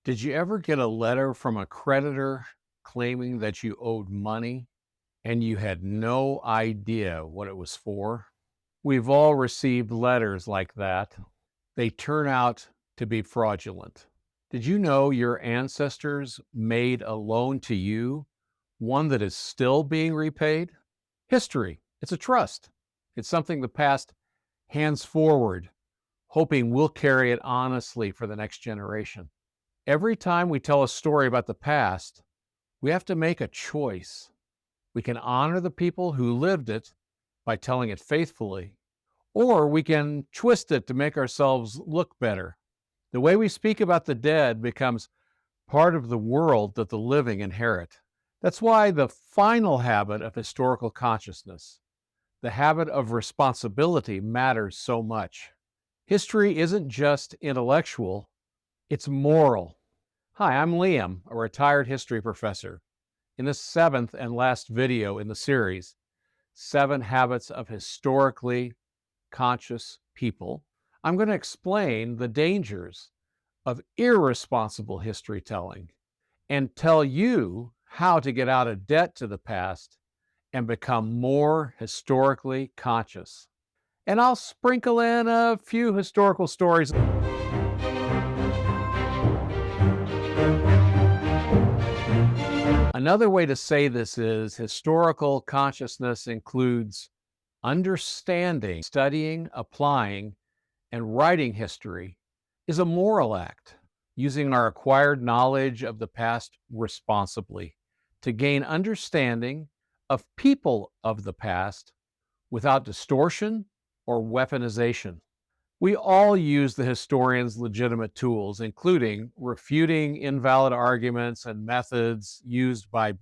Did you ever get a letter from a creditor claiming that you owed money and you had no idea what it was for? We've all received letters like that. They turn out to be fraudulent. Did you know your ancestors made a loan to you, one that is still being repaid? History, it's a trust. It's something the past hands forward, hoping we'll carry it honestly for the next generation. Every time we tell a story about the past, we have to make a choice. We can honor the people who lived it by telling it faithfully, or we can twist it to make ourselves look better. The way we speak about the dead becomes part of the world that the living inherit. That's why the final habit of historical consciousness, the habit of responsibility, matters so much. History isn't just intellectual, it's moral. Hi, I'm Liam, a retired history professor. In this seventh and last video in the series, 7 Habits of Historically Conscious People, I'm going to explain the dangers of irresponsible history telling and tell you how to get out of debt to the past and become more historically conscious. And I'll sprinkle in a few historical stories. Another way to say this is historical consciousness includes understanding, studying, applying, and writing history is a moral act, using our acquired knowledge of the past responsibly to gain understanding of people of the past without distortion or weaponization. We all use the historian's legitimate tools, including refuting invalid arguments and methods used by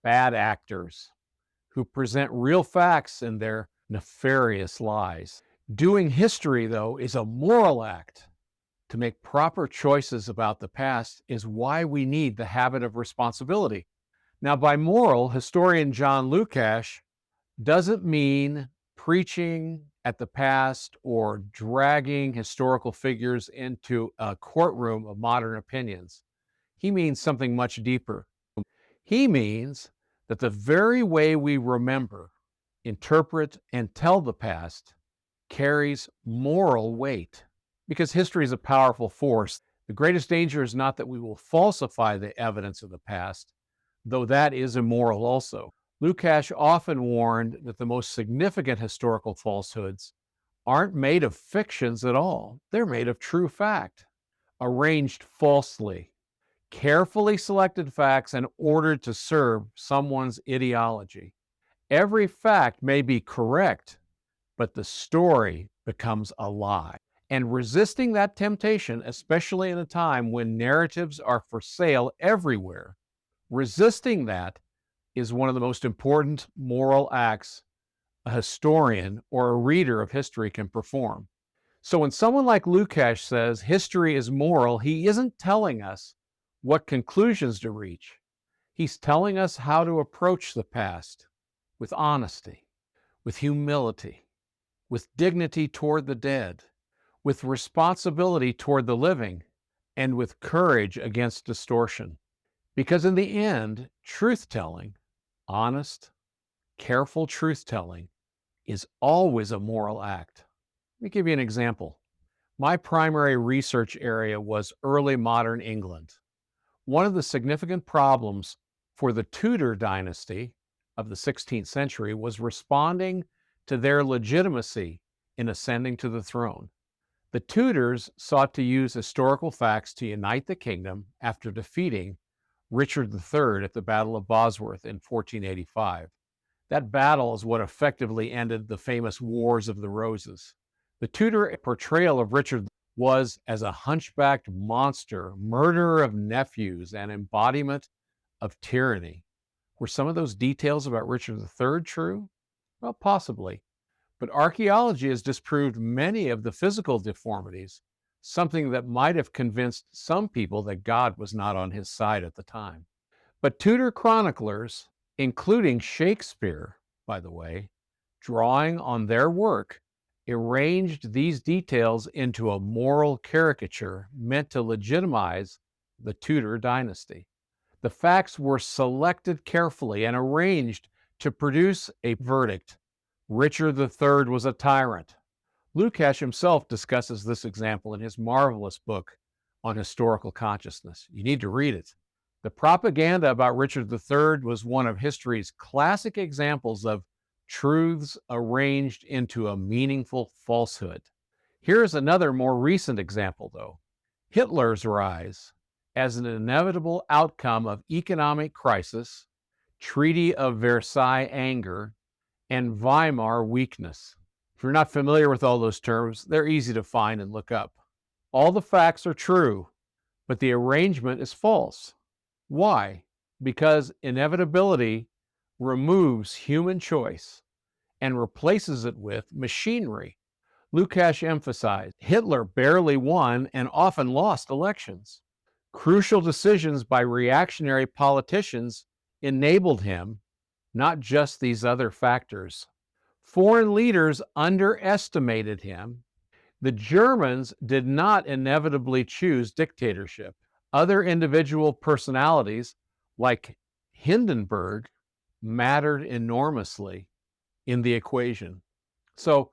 bad actors who present real facts in their nefarious lies. Doing history, though, is a moral act. To make proper choices about the past is why we need the habit of responsibility. Now, by moral, historian John Lukacs doesn't mean preaching at the past or dragging historical figures into a courtroom of modern opinions. He means something much deeper. He means that the very way we remember, interpret, and tell the past carries moral weight. Because history is a powerful force, the greatest danger is not that we will falsify the evidence of the past, though that is immoral also. Lukacs often warned that the most significant historical falsehoods aren't made of fictions at all. They're made of true fact, arranged falsely, carefully selected facts and ordered to serve someone's ideology. Every fact may be correct, but the story becomes a lie. And resisting that temptation, especially in a time when narratives are for sale everywhere, resisting that is one of the most important moral acts a historian or a reader of history can perform. So when someone like Lukacs says history is moral, he isn't telling us what conclusions to reach. He's telling us how to approach the past with honesty, with humility, with dignity toward the dead, with responsibility toward the living, and with courage against distortion. Because in the end, truth-telling, honest, careful truth-telling, is always a moral act. Let me give you an example. My primary research area was early modern England. One of the significant problems for the Tudor dynasty of the 16th century was responding to their legitimacy in ascending to the throne. The Tudors sought to use historical facts to unite the kingdom after defeating Richard III at the Battle of Bosworth in 1485. That battle is what effectively ended the famous Wars of the Roses. The Tudor portrayal of Richard was as a hunchbacked monster, murderer of nephews, and embodiment of tyranny. Were some of those details about Richard III true? Well, possibly. But archaeology has disproved many of the physical deformities, something that might have convinced some people that God was not on his side at the time. But Tudor chroniclers, including Shakespeare, by the way, drawing on their work, arranged these details into a moral caricature meant to legitimize the Tudor dynasty. The facts were selected carefully and arranged to produce a verdict. Richard III was a tyrant. Lukacs himself discusses this example in his marvelous book on historical consciousness. You need to read it. The propaganda about Richard III was one of history's classic examples of truths arranged into a meaningful falsehood. Here's another more recent example, though. Hitler's rise as an inevitable outcome of economic crisis, Treaty of Versailles anger, and Weimar weakness. If you're not familiar with all those terms, they're easy to find and look up. All the facts are true, but the arrangement is false. Why? Because inevitability removes human choice and replaces it with machinery. Lukacs emphasized Hitler barely won and often lost elections. Crucial decisions by reactionary politicians enabled him, not just these other factors. Foreign leaders underestimated him. The Germans did not inevitably choose dictatorship. Other individual personalities, like Hindenburg, mattered enormously in the equation. So,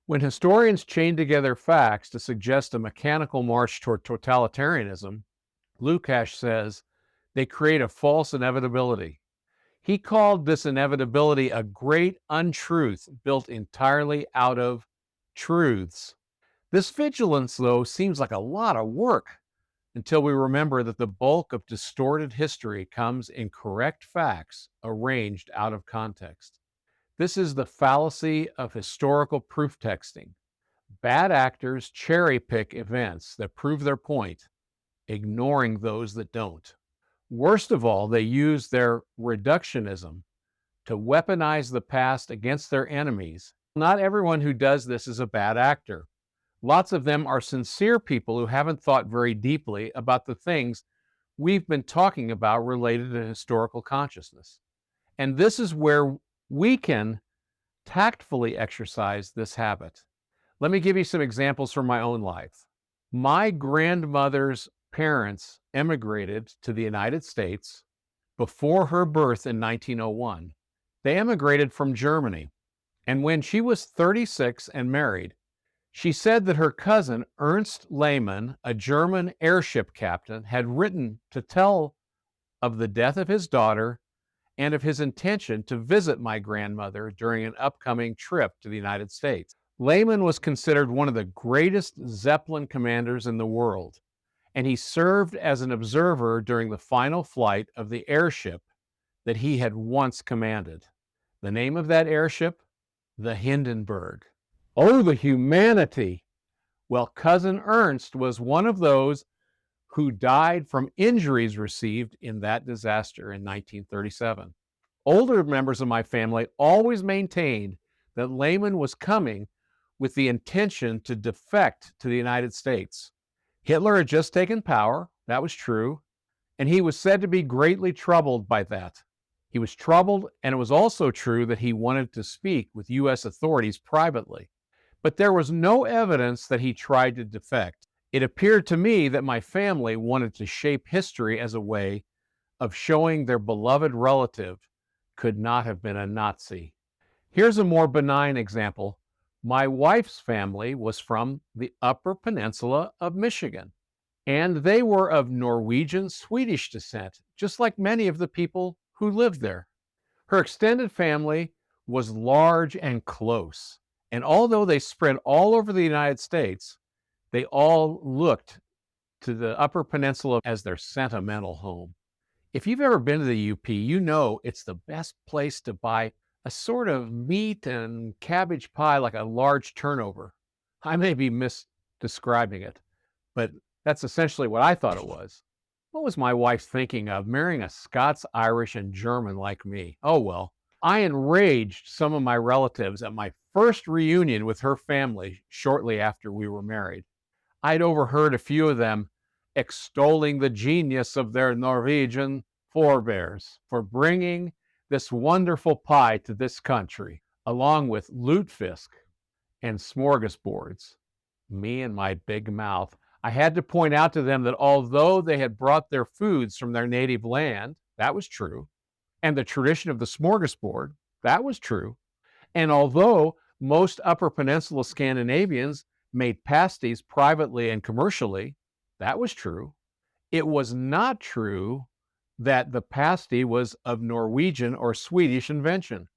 when historians chain together facts to suggest a mechanical march toward totalitarianism, Lukacs says they create a false inevitability. He called this inevitability a great untruth built entirely out of truths. This vigilance, though, seems like a lot of work until we remember that the bulk of distorted history comes in correct facts arranged out of context. This is the fallacy of historical proof texting. Bad actors cherry pick events that prove their point, ignoring those that don't. Worst of all, they use their reductionism to weaponize the past against their enemies. Not everyone who does this is a bad actor. Lots of them are sincere people who haven't thought very deeply about the things we've been talking about related to historical consciousness. And this is where we can tactfully exercise this habit. Let me give you some examples from my own life. My grandmother's parents emigrated to the United States before her birth in 1901. They emigrated from Germany, and when she was 36 and married, she said that her cousin Ernst Lehmann, a German airship captain, had written to tell of the death of his daughter and of his intention to visit my grandmother during an upcoming trip to the United States. Lehmann was considered one of the greatest Zeppelin commanders in the world, and he served as an observer during the final flight of the airship that he had once commanded. The name of that airship? The Hindenburg. Oh, the humanity! Well, Cousin Ernst was one of those who died from injuries received in that disaster in 1937. Older members of my family always maintained that Lehmann was coming with the intention to defect to the United States. Hitler had just taken power, that was true, and he was said to be greatly troubled by that. He was troubled, and it was also true that he wanted to speak with U.S. authorities privately. But there was no evidence that he tried to defect. It appeared to me that my family wanted to shape history as a way of showing their beloved relative could not have been a Nazi. Here's a more benign example. My wife's family was from the Upper Peninsula of Michigan, and they were of Norwegian-Swedish descent, just like many of the people who lived there. Her extended family was large and close, and although they spread all over the United States, they all looked to the Upper Peninsula as their sentimental home. If you've ever been to the UP, you know it's the best place to buy a sort of meat and cabbage pie, like a large turnover. I may be misdescribing it, but that's essentially what I thought it was. What was my wife thinking of, marrying a Scots, Irish, and German like me? Oh well. I enraged some of my relatives at my first reunion with her family shortly after we were married. I'd overheard a few of them extolling the genius of their Norwegian forebears for bringing this wonderful pie to this country, along with lutefisk and smorgasbords. Me and my big mouth. I had to point out to them that although they had brought their foods from their native land, that was true, and the tradition of the smorgasbord, that was true, and although most Upper Peninsula Scandinavians made pasties privately and commercially, that was true, it was not true that the pasty was of Norwegian or Swedish invention.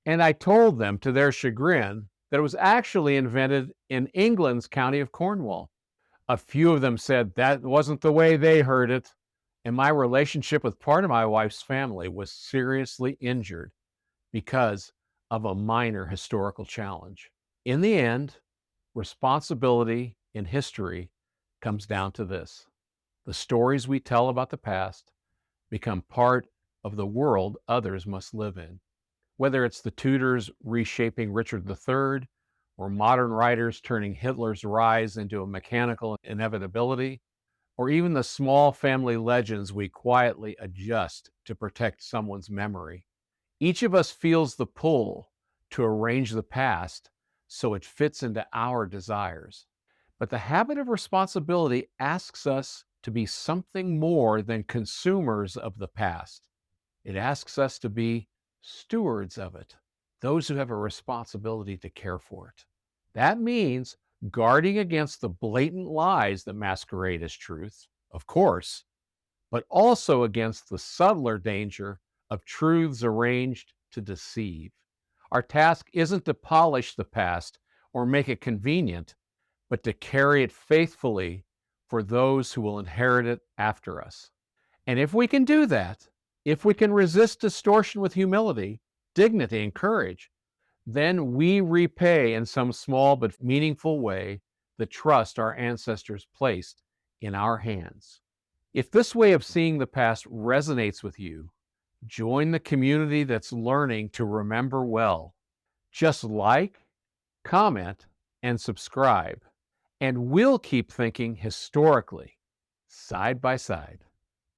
And I told them, to their chagrin, that it was actually invented in England's county of Cornwall. A few of them said that wasn't the way they heard it, and my relationship with part of my wife's family was seriously injured because of a minor historical challenge. In the end, responsibility in history comes down to this: the stories we tell about the past become part of the world others must live in. Whether it's the Tudors reshaping Richard III, or modern writers turning Hitler's rise into a mechanical inevitability, or even the small family legends we quietly adjust to protect someone's memory, each of us feels the pull to arrange the past so it fits into our desires. But the habit of responsibility asks us to be something more than consumers of the past. It asks us to be stewards of it, those who have a responsibility to care for it. That means guarding against the blatant lies that masquerade as truth, of course, but also against the subtler danger of truths arranged to deceive. Our task isn't to polish the past or make it convenient, but to carry it faithfully for those who will inherit it after us. And if we can do that, if we can resist distortion with humility, dignity, and courage, then we repay in some small but meaningful way the trust our ancestors placed in our hands. If this way of seeing the past resonates with you, join the community that's learning to remember well. Just like, comment, and subscribe, and we'll keep thinking historically, side by side.